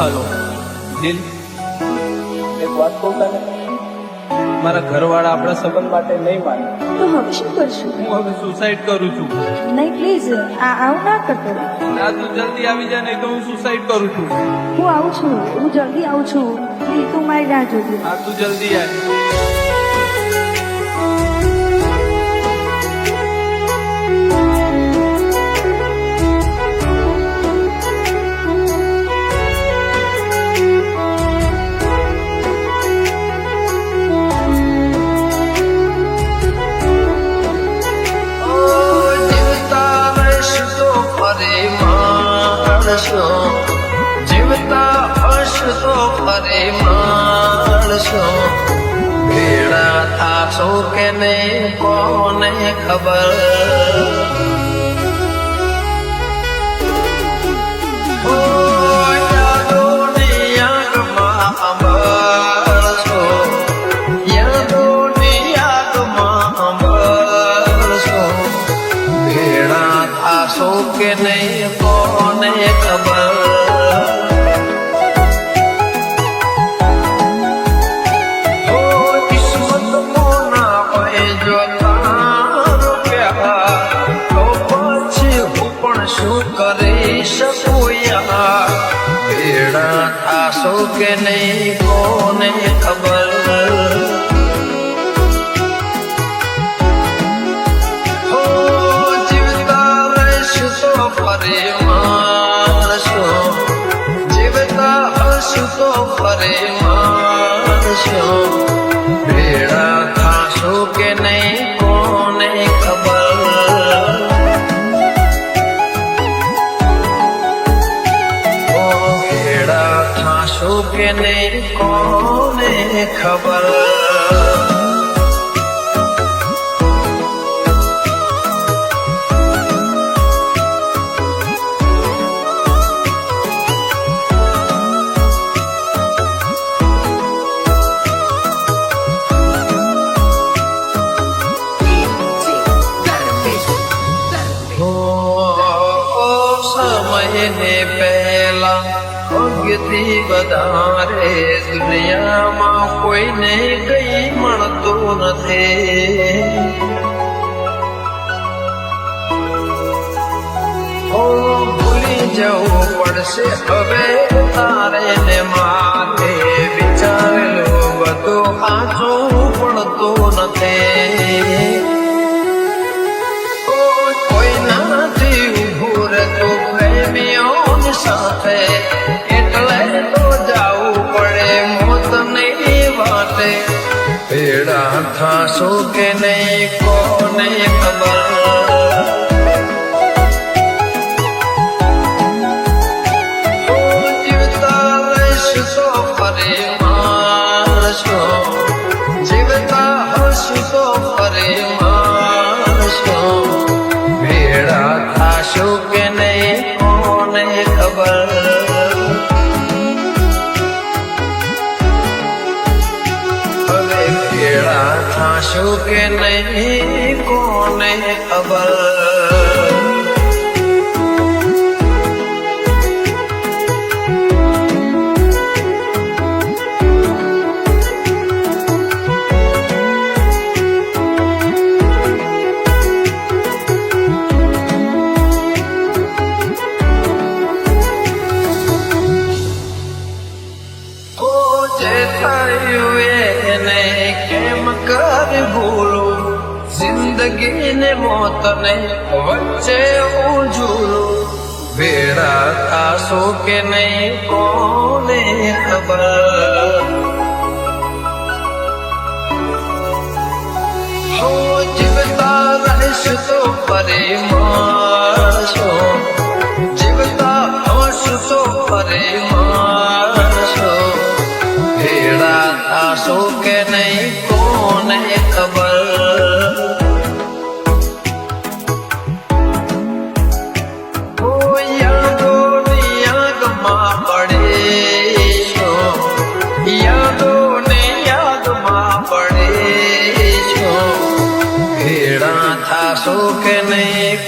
હાલો દિલ, એક વાત કહું તને, મારા ઘરવાળા આપણા સંબંધ માટે નહીં માને. તો હવે શું કરશું? હું હવે સુસાઇડ કરું છું. નહીં પ્લીઝ, આવું ના કરતો. ના, તું જલ્દી આવી જા, નહીં તો હું સુસાઇડ કરું છું. હું આવું છું, હું જલ્દી આવું છું. પ્લીઝ તું મારી રાહ જોજે. હા, તું જલ્દી આવ. જીવતા હશતો ફરી માણસો, ભેળા થાશો કે નહીં કોને ખબર. યાદોની આગમાં અંબળશો, યાદોની આગમાં અંબળશો, ભેળા થાશો કે નહીં કોને ખબર. કિસ્મત મોના હોય જો તારો પ્યાર, તો પછી હું પણ શું કરી શકું યાર. ભેળા થાશો કે નહીં કોને ખબર. ફરી માણસો, જીવતા હશું તો ફરી માણસો, ભેળા થાશો કે નહીં કોને ખબર. ભેળા થાશો કે નહીં કોને ખબર. સમયને પહેલા ભાગ્યથી વધારે દુનિયામાં કોઈને કઈ મળતું નથી. ભૂલી જવું પડશે હવે તારે ને મારે, વિચારેલું બધું સાચું પડતું નથી. કોઈનાથી ઉભું રહેતું પ્રેમીઓની સાથે, એટલે તો જાવું પડે મોતની વાટે. ભેળા થાશો કે નહીં કોને ખબર. જીવતા રહીશું તો ફરી માણસો, જીવતા હશું તો ફરી માણસો, ભેળા થાશો કે નહીં કોને ખબર. હવે ભેળા થાશો કે નહીં કોને ખબર. એને કેમ કરી ભૂલું, જિંદગી ને મોત ને વચ્ચે હું ઝૂલું. ભેળા થાશો કે નહીં કોને ખબર. જીવતા રહીશું તો ફરી માણસો, જીવતા હશું તો ફરી માણસો, ભેળા થાશો કે નહીં કોને ખબર. યાદોની આગમાં પડેશો, યાદોની યાદમાં પડેશો, ભેળા થાશો કે નહીં.